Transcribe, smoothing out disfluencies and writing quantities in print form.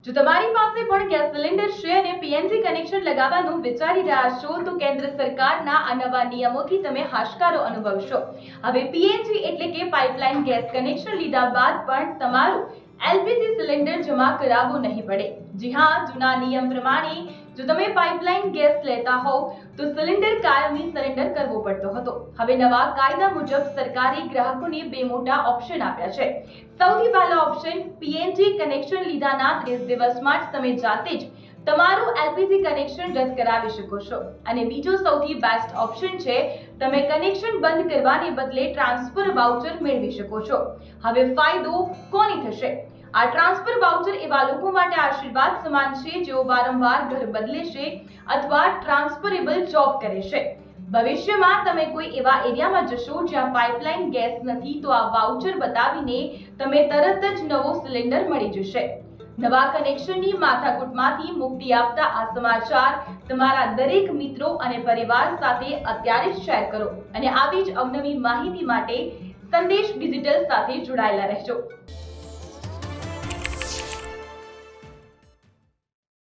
જો તમારી પાસે પણ ગેસ સિલિન્ડર છે અને પીએનજી કનેક્શન લગાવવાનું વિચારી રહ્યા છો તો કેન્દ્ર સરકારના આ નવા નિયમોથી તમે હાશકારો અનુભવશો। હવે પીએનજી એટલે કે પાઇપલાઇન ગેસ કનેક્શન લીધા બાદ પણ તમારું એલપીજી સિલિન્ડર જમા કરાવવું નહીં પડે। જી હા, જૂના નિયમ પ્રમાણે જો તમે પાઇપલાઇન ગેસ લેતા હોવ તો સિલિન્ડર કાયમી સરેન્ડર કરવો પડતો હતો। હવે નવા કાયદા મુજબ સરકારે ગ્રાહકોને બે મોટા ઓપ્શન આપ્યા છે। સૌથી પહેલો ઓપ્શન, પીએનજી કનેક્શન લીધાના 30 દિવસમાં જ તમે જાતે જ તમારું એલપીજી કનેક્શન રદ કરાવી શકો છો અને બીજો સૌથી બેસ્ટ ઓપ્શન છે, તમે કનેક્શન બંધ કરવાને બદલે ટ્રાન્સફર વાઉચર મેળવી શકો છો। હવે ફાયદો કોને થશે? આ ટ્રાન્સફર વાઉચર એવા લોકો માટે આશીર્વાદ સમાન છે જેઓ વારંવાર ઘર બદલે છે અથવા ટ્રાન્સફરેબલ જોબ કરે છે। ભવિષ્યમાં તમે કોઈ એવા એરિયામાં જશો જ્યાં પાઇપલાઇન ગેસ નથી તો આ વાઉચર બતાવીને તમે તરત જ નવો સિલિન્ડર મળી જશે। નવા કનેક્શનની માથાકૂટમાંથી મુક્તિ આપતા આ સમાચાર તમારા દરેક મિત્રો અને પરિવાર સાથે અત્યારે જ શેર કરો અને આવી જ અવનવી માહિતી માટે સંદેશ ડિજિટલ સાથે જોડાયેલા રહેજો।